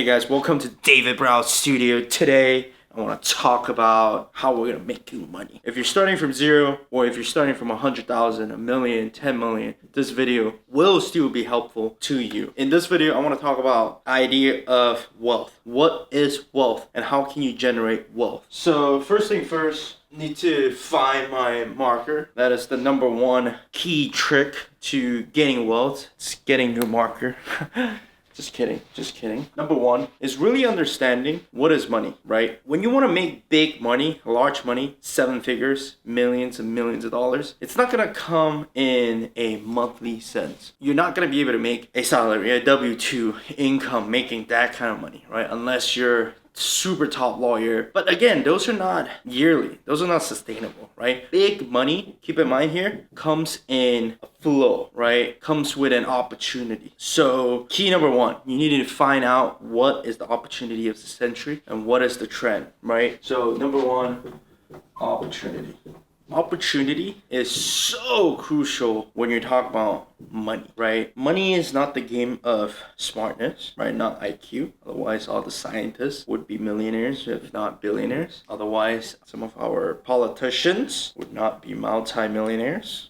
Hey guys, welcome to David Brow's studio. Today, I want to talk about how we're going to make you money. If you're starting from zero, or if you're starting from 100,000, a million, 10 million, this video will still be helpful to you. In this video, I want to talk about idea of wealth. What is wealth and how can you generate wealth? So first thing first, need to find my marker. That is the number one key trick to getting wealth. It's getting your marker. Just kidding. Number one is really understanding what is money, right? When you want to make big money, large money, 7 figures, millions and millions of dollars, it's not going to come in a monthly sense. You're not going to be able to make a salary, a W-2 income making that kind of money, right? Unless you're super top lawyer. But again, those are not yearly. Those are not sustainable, right? Big money, keep in mind here, comes in a flow, right? Comes with an opportunity. So key number one, you need to find out what is the opportunity of the century and what is the trend, right? So number one, opportunity. Opportunity is so crucial when you're talking about money, right? Money is not the game of smartness, right? Not IQ. Otherwise, all the scientists would be millionaires, if not billionaires. Otherwise, some of our politicians would not be multi-millionaires.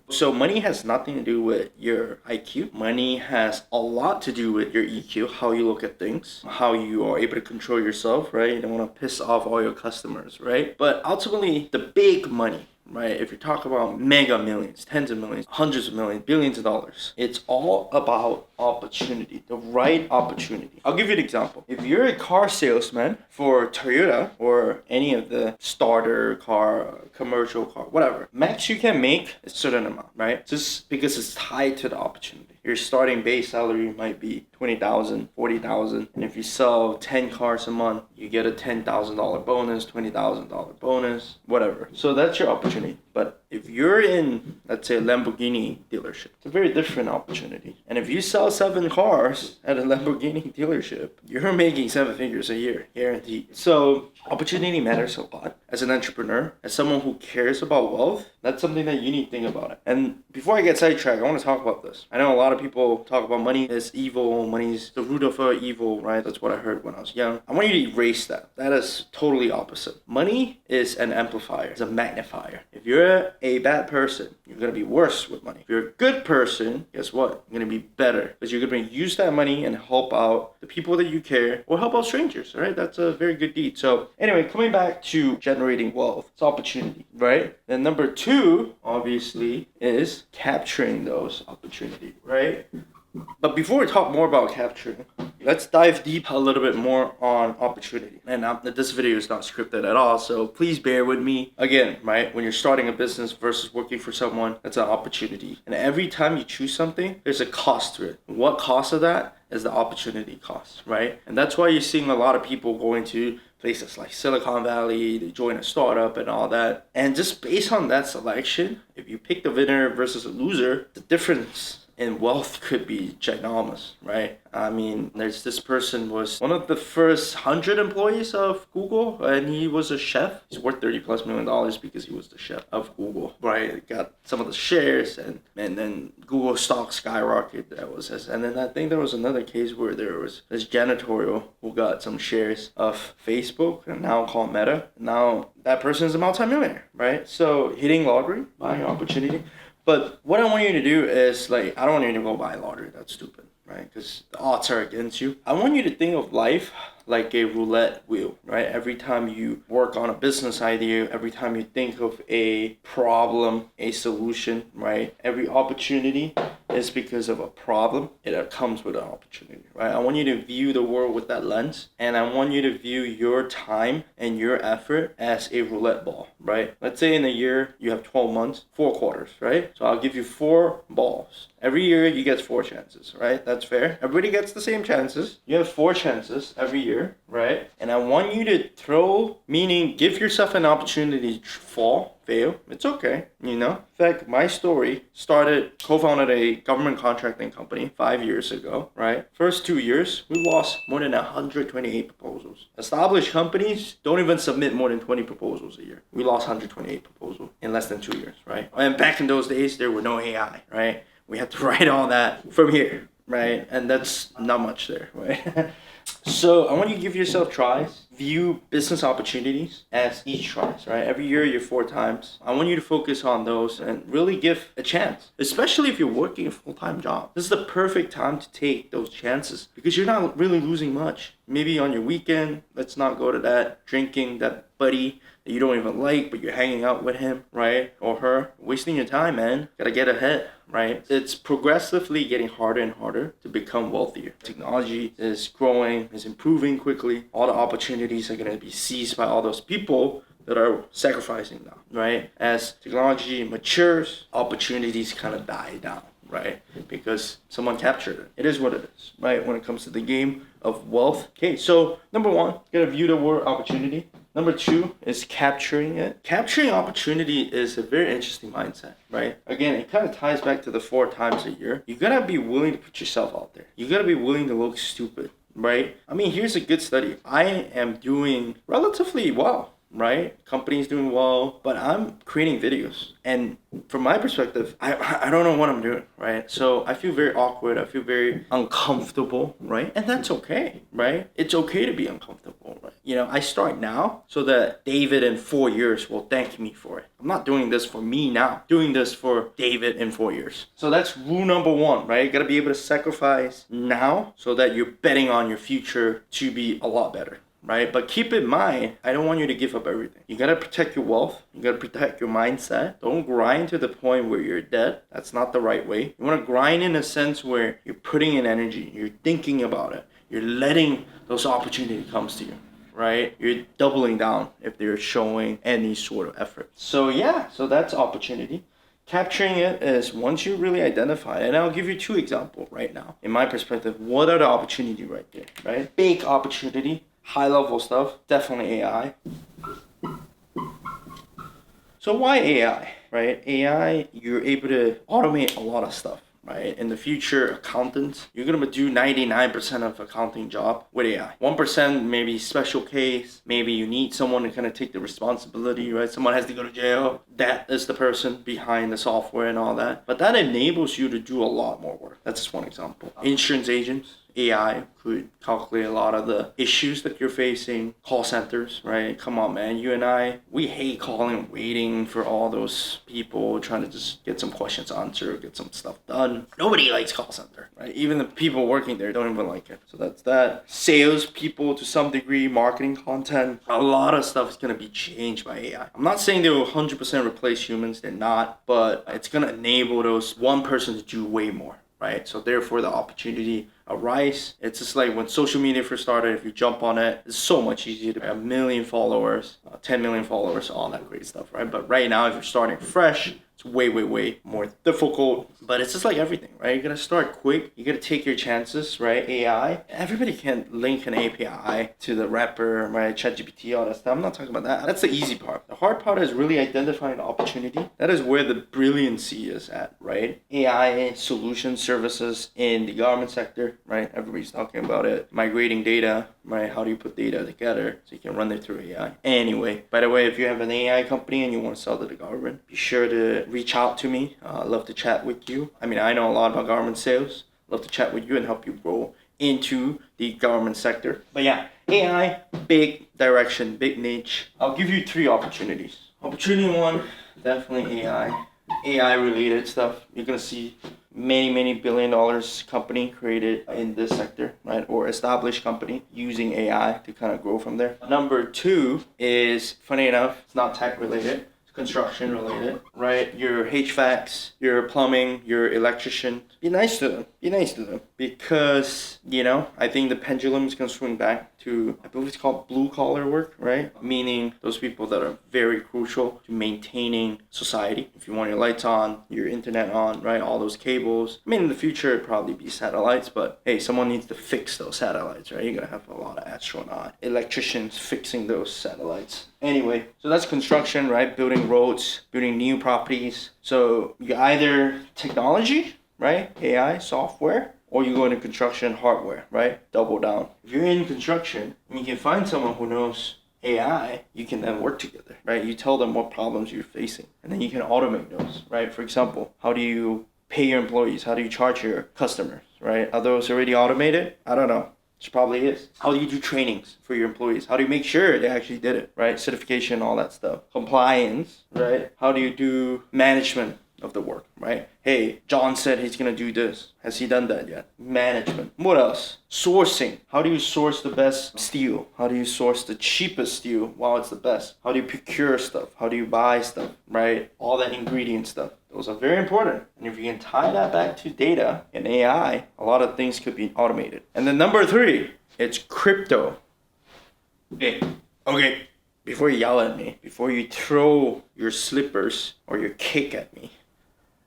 So money has nothing to do with your IQ. Money has a lot to do with your EQ, how you look at things, how you are able to control yourself, right? You don't want to piss off all your customers, right? But ultimately, the big money, right? If you talk about mega millions, tens of millions, hundreds of millions, billions of dollars, it's all about opportunity, the right opportunity. I'll give you an example. If you're a car salesman for Toyota or any of the starter car, commercial car, whatever, max you can make a certain amount, right? Just because it's tied to the opportunity. Your starting base salary might be $20,000, $40,000, and if you sell 10 cars a month, you get a $10,000 bonus, $20,000 bonus, whatever. So that's your opportunity. But if you're in, let's say, a Lamborghini dealership, it's a very different opportunity. And if you sell 7 cars at a Lamborghini dealership, you're making 7 figures a year, guaranteed. So opportunity matters a lot. As an entrepreneur, as someone who cares about wealth, that's something that you need to think about it. And before I get sidetracked, I want to talk about this. I know a lot of people talk about money as evil, money's the root of evil, right? That's what I heard when I was young. I want you to erase that. That is totally opposite. Money is an amplifier, it's a magnifier. If you're a bad person, you're going to be worse with money. If you're a good person, guess what? You're going to be better because you're going to use that money and help out the people that you care or help out strangers, right? That's a very good deed. So anyway, coming back to generating wealth, it's opportunity, right? Then number 2, obviously, is capturing those opportunities, right? But before we talk more about capturing, let's dive deep a little bit more on opportunity. And this video is not scripted at all, so please bear with me. Again, right, when you're starting a business versus working for someone, that's an opportunity. And every time you choose something, there's a cost to it. What cost of that is the opportunity cost, right? And that's why you're seeing a lot of people going to places like Silicon Valley, they join a startup and all that. And just based on that selection, if you pick the winner versus a loser, the difference in wealth could be ginormous, right? I mean, there's this person was one of the first 100 employees of Google, and he was a chef. He's worth $30+ million because he was the chef of Google, right? Got some of the shares, and then Google stock skyrocketed. That was his. And then I think there was another case where there was this janitorial who got some shares of Facebook, and now called Meta. Now that person is a multimillionaire, right? So hitting lottery, buying opportunity. But what I want you to do is, like, I don't want you to go buy lottery. That's stupid, right? Because the odds are against you. I want you to think of life like a roulette wheel, right? Every time you work on a business idea, every time you think of a problem, a solution, right? Every opportunity is because of a problem. It comes with an opportunity, right? I want you to view the world with that lens, and I want you to view your time and your effort as a roulette ball, right? Let's say in a year you have 12 months, 4 quarters, right? So I'll give you 4 balls. Every year you get 4 chances, right? That's fair. Everybody gets the same chances. You have 4 chances every year, right? And I want you to throw, meaning give yourself an opportunity to fall, fail. It's okay, you know? In fact, my story co-founded a government contracting company 5 years ago, right? First 2 years, we lost more than 128 proposals. Established companies don't even submit more than 20 proposals a year. We lost 128 proposals in less than 2 years, right? And back in those days, there were no AI, right? We had to write all that from here, right? And that's not much there, right? So I want you to give yourself tries. View business opportunities as each tries, right? Every year you're 4 times. I want you to focus on those and really give a chance, especially if you're working a full-time job. This is the perfect time to take those chances because you're not really losing much. Maybe on your weekend, let's not go to that drinking, that buddy that you don't even like, but you're hanging out with him, right? Or her. Wasting your time, man. Gotta get ahead, right? It's progressively getting harder and harder to become wealthier. Technology is growing, is improving quickly. All the opportunities are gonna be seized by all those people that are sacrificing now, right? As technology matures, opportunities kind of die down, right? Because someone captured it. It is what it is, right? When it comes to the game of wealth. Okay, so number one, you gotta view the word opportunity. Number two is capturing it. Capturing opportunity is a very interesting mindset, right? Again, it kind of ties back to the 4 times a year. You gotta be willing to put yourself out there. You gotta be willing to look stupid, right? I mean, here's a good study. I am doing relatively well, right? Company's doing well, but I'm creating videos. And from my perspective, I don't know what I'm doing, right? So I feel very awkward. I feel very uncomfortable, right? And that's okay, right? It's okay to be uncomfortable, right? You know, I start now so that David in 4 years will thank me for it. I'm not doing this for me now. I'm doing this for David in 4 years. So that's rule number one, right? You gotta be able to sacrifice now so that you're betting on your future to be a lot better. Right? But keep in mind, I don't want you to give up everything. You gotta protect your wealth. You gotta protect your mindset. Don't grind to the point where you're dead. That's not the right way. You wanna grind in a sense where you're putting in energy. You're thinking about it. You're letting those opportunities come to you. Right? You're doubling down if they're showing any sort of effort. So yeah, so that's opportunity. Capturing it is once you really identify it, and I'll give you 2 examples right now. In my perspective, what are the opportunity right there, right? Big opportunity. High level stuff, definitely AI. So why AI, right? AI, you're able to automate a lot of stuff, right? In the future, accountants, you're gonna do 99% of accounting job with AI. 1% maybe special case, maybe you need someone to kind of take the responsibility, right? Someone has to go to jail. That is the person behind the software and all that. But that enables you to do a lot more work. That's just one example. Insurance agents, AI could calculate a lot of the issues that you're facing. Call centers, right? Come on, man. You and I, we hate calling, waiting for all those people trying to just get some questions answered, get some stuff done. Nobody likes call center, right? Even the people working there don't even like it. So that's that. Sales people to some degree, marketing content. A lot of stuff is going to be changed by AI. I'm not saying they will 100% replace humans. They're not. But it's going to enable those one person to do way more. Right? So therefore the opportunity arise. It's just like when social media first started, if you jump on it, it's so much easier to have 1 million followers, 10 million followers, all that great stuff, right? But right now, if you're starting fresh, it's way more difficult. But it's just like everything, right? You gotta start quick. You gotta take your chances, right? AI. Everybody can link an API to the wrapper, right? ChatGPT, all that stuff. I'm not talking about that. That's the easy part. The hard part is really identifying the opportunity. That is where the brilliancy is at, right? AI solution services in the government sector, right? Everybody's talking about it. Migrating data, right? How do you put data together so you can run it through AI? Anyway, by the way, if you have an AI company and you want to sell to the government, be sure to reach out to me. I'd love to chat with you. I mean, I know a lot about government sales. I'd love to chat with you and help you grow into the government sector. But yeah, AI, big direction, big niche. I'll give you 3 opportunities. Opportunity 1, definitely AI. AI related stuff. You're gonna see many billion dollars company created in this sector, right? Or established company using AI to kind of grow from there. Number 2 is, funny enough, it's not tech related. Construction related, right? Your HVACs, your plumbing, your electrician. Be nice to them. Be nice to them. Because, you know, I think the pendulum is going to swing back to, I believe it's called blue collar work, right? Meaning those people that are very crucial to maintaining society. If you want your lights on, your internet on, right? All those cables. I mean, in the future, it'd probably be satellites, but hey, someone needs to fix those satellites, right? You're going to have a lot of astronaut electricians fixing those satellites. Anyway, so that's construction, right? Building roads, building new properties. So you either technology, right? AI, software, or you go into construction, hardware, right? Double down. If you're in construction and you can find someone who knows AI, you can then work together, right? You tell them what problems you're facing, and then you can automate those, right? For example, how do you pay your employees? How do you charge your customers, right? Are those already automated? I don't know. Which probably is. How do you do trainings for your employees? How do you make sure they actually did it, right? Certification, all that stuff. Compliance, right? How do you do management of the work, right? Hey, John said he's gonna do this. Has he done that yet? Management. What else? Sourcing. How do you source the best steel? How do you source the cheapest steel while it's the best? How do you procure stuff? How do you buy stuff, right? All that ingredient stuff. Those are very important. And if you can tie that back to data and AI, a lot of things could be automated. And then number 3, it's crypto. Okay, before you yell at me, before you throw your slippers or your cake at me,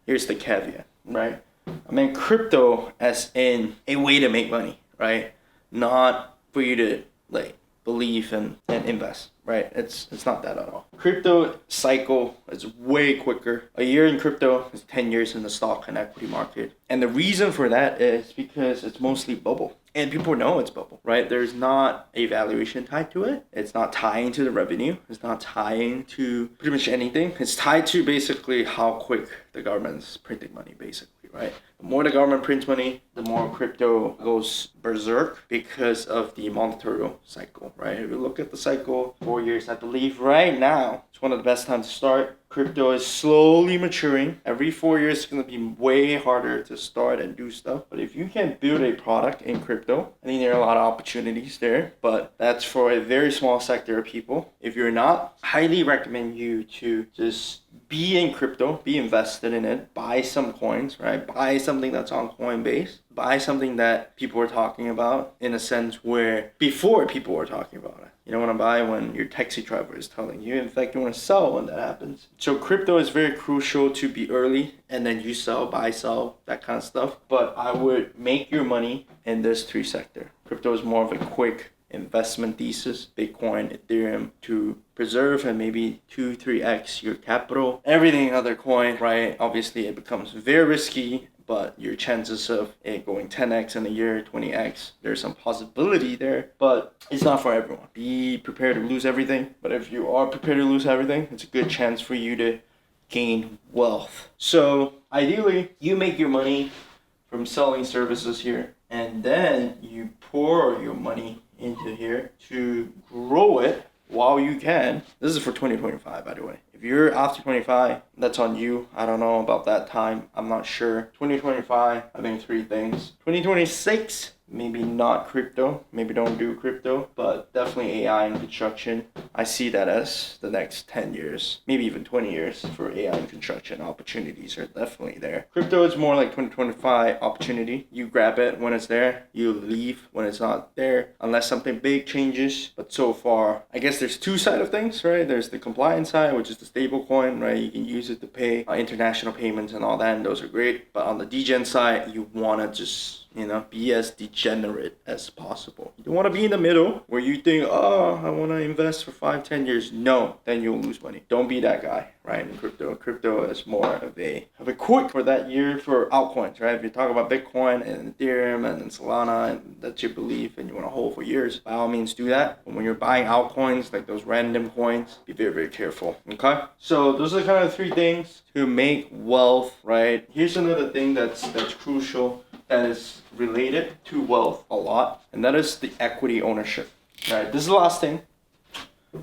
here's the caveat, right? I mean crypto as in a way to make money, right? Not for you to like believe and invest, right? It's not that at all. Crypto cycle is way quicker. A year in crypto is 10 years in the stock and equity market. And the reason for that is because it's mostly bubble. And people know it's bubble, right? There's not a valuation tied to it. It's not tying to the revenue. It's not tying to pretty much anything. It's tied to basically how quick the government's printing money, basically, right? The more the government prints money, the more crypto goes berserk because of the monetary cycle, right? If you look at the cycle, 4 years, I believe right now, it's one of the best times to start. Crypto is slowly maturing. Every 4 years, it's going to be way harder to start and do stuff. But if you can build a product in crypto, I think there are a lot of opportunities there. But that's for a very small sector of people. If you're not, I highly recommend you to just be in crypto, be invested in it, buy some coins, right? Buy something that's on Coinbase. Buy something that people are talking about in a sense where before people were talking about it. You don't want to buy when your taxi driver is telling you. In fact, you want to sell when that happens. So crypto is very crucial to be early and then you sell, buy, sell, that kind of stuff. But I would make your money in this 3 sector. Crypto is more of a quick investment thesis. Bitcoin, Ethereum to preserve and maybe 2-3x your capital. Everything other coin, right? Obviously it becomes very risky, but your chances of it going 10x in a year, 20x, there's some possibility there, but it's not for everyone. Be prepared to lose everything, but if you are prepared to lose everything, it's a good chance for you to gain wealth. So ideally, you make your money from selling services here, and then you pour your money into here to grow it while you can. This is for 2025, by the way. If you're after 25, that's on you. I don't know about that time. I'm not sure. 2025, I think 3 things. 2026, maybe not crypto. Maybe don't do crypto, but definitely AI and construction. I see that as the next 10 years, maybe even 20 years for AI and construction. Opportunities are definitely there. Crypto is more like 2025 opportunity. You grab it when it's there. You leave when it's not there, unless something big changes. But so far, I guess there's 2 sides of things, right? There's the compliance side, which is the stable coin, right? You can use it to pay international payments and all that, and those are great. But on the degen side, you want to just be as degenerate as possible. You don't want to be in the middle where you think, oh, I want to invest for 5-10 years. No, then you'll lose money. Don't be that guy, right? In crypto. Crypto is more of a quick for that year for altcoins, right? If you talk about Bitcoin and Ethereum and Solana and that's your belief and you want to hold for years, by all means do that. But when you're buying altcoins, like those random coins, be very, very careful, okay? So those are kind of 3 things to make wealth, right? Here's another thing that's crucial that is related to wealth a lot, and that is the equity ownership. Right, this is the last thing.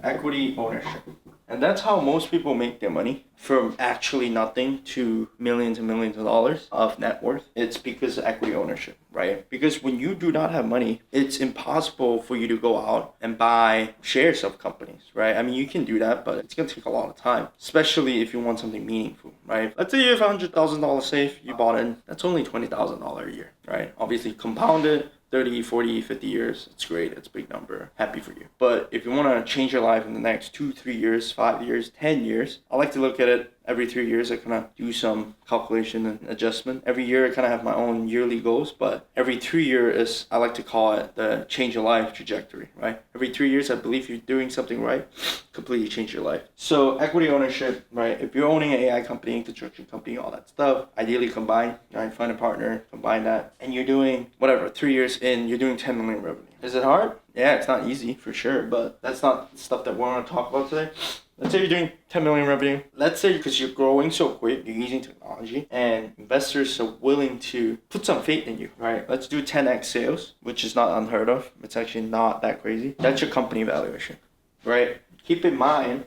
Equity ownership. And that's how most people make their money, from actually nothing to millions and millions of dollars of net worth. It's because of equity ownership, right? Because when you do not have money, it's impossible for you to go out and buy shares of companies, right? I mean, you can do that, but it's going to take a lot of time, especially if you want something meaningful, right? Let's say you have $100,000 safe, you bought in, that's only $20,000 a year, right? Obviously compounded 30, 40, 50 years, it's great, it's a big number, happy for you. But if you want to change your life in the next 2, 3 years, 5 years, 10 years, I like to look at it every 3 years. I kind of do some calculation and adjustment. Every year I kind of have my own yearly goals, but every 3 years I like to call it the change your life trajectory, right? Every 3 years I believe you're doing something right, completely change your life. So equity ownership, right? If you're owning an AI company, construction company, all that stuff, ideally combine, right? Find a partner, combine that, and you're doing whatever, 3 years in, you're doing 10 million revenue. Is it hard? Yeah, it's not easy for sure, but that's not stuff that we want to talk about today. Let's say you're doing 10 million revenue. Let's say because you're growing so quick, you're using technology, and investors are willing to put some faith in you, right? Let's do 10x sales, which is not unheard of. It's actually not that crazy. That's your company valuation, right? Keep in mind,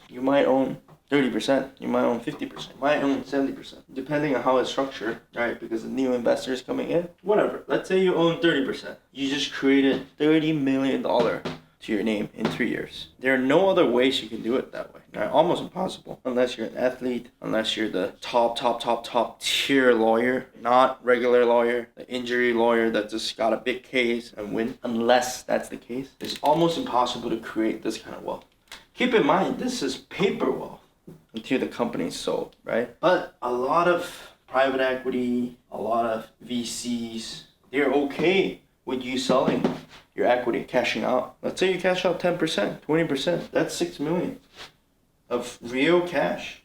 you might own 30%, you might own 50%, you might own 70%, depending on how it's structured, right? Because the new investors coming in, whatever. Let's say you own 30%. You just created $30 million to your name in 3 years. There are no other ways you can do it that way. Right? Almost impossible. Unless you're an athlete, unless you're the top tier lawyer, not regular lawyer, the injury lawyer that just got a big case and win. Unless that's the case, it's almost impossible to create this kind of wealth. Keep in mind, this is paper wealth until the company is sold, right? But a lot of private equity, a lot of VCs, they're okay with you selling your equity, cashing out. Let's say you cash out 10%, 20%. That's 6 million of real cash,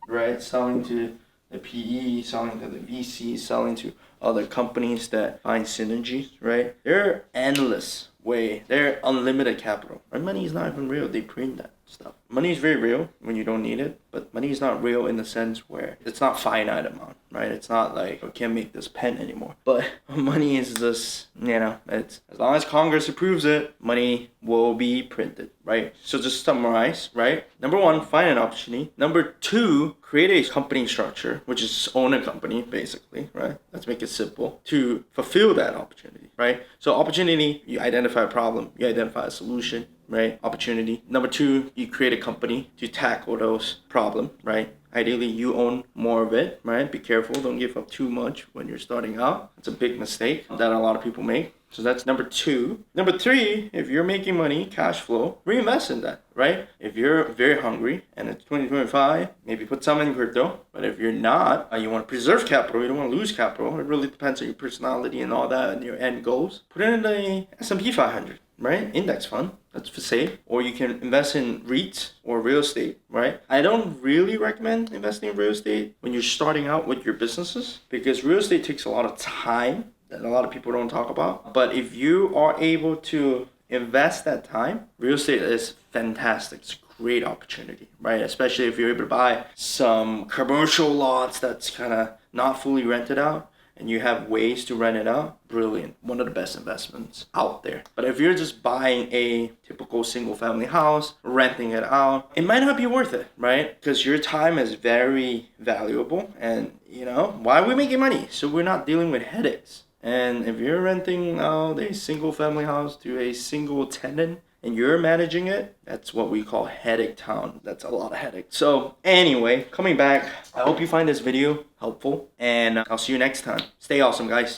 right? Selling to the PE, selling to the VC, selling to other companies that find synergies, right? They're endless way. They're unlimited capital. Right? Money is not even real. They print that stuff. Money is very real when you don't need it, but money is not real in the sense where it's not finite amount, right? It's not like I can't make this pen anymore. But money is just, it's as long as Congress approves it, money will be printed, right? So just summarize, right? Number one, find an opportunity. Number two, create a company structure, which is own a company, basically, right? Let's make it simple to fulfill that opportunity, right? So opportunity, you identify a problem, you identify a solution, right? Opportunity. Number two, you create a company to tackle those problems, right? Ideally, you own more of it, right? Be careful. Don't give up too much when you're starting out. It's a big mistake that a lot of people make. So that's number two. Number three, if you're making money, cash flow, reinvest in that, right? If you're very hungry and it's 2025, maybe put some in crypto. But if you're not, you want to preserve capital, you don't want to lose capital. It really depends on your personality and all that and your end goals. Put it in the S&P 500. Right? Index fund, that's for safe. Or you can invest in REITs or real estate, right? I don't really recommend investing in real estate when you're starting out with your businesses because real estate takes a lot of time that a lot of people don't talk about. But if you are able to invest that time, real estate is fantastic. It's a great opportunity, right? Especially if you're able to buy some commercial lots that's kind of not fully rented out. And you have ways to rent it out, brilliant. One of the best investments out there. But if you're just buying a typical single family house, renting it out, it might not be worth it, right? Because your time is very valuable and, why are we making money? So we're not dealing with headaches. And if you're renting out a single family house to a single tenant, and you're managing it, that's what we call headache town. That's a lot of headache. So anyway, coming back, I hope you find this video helpful and I'll see you next time. Stay awesome, guys.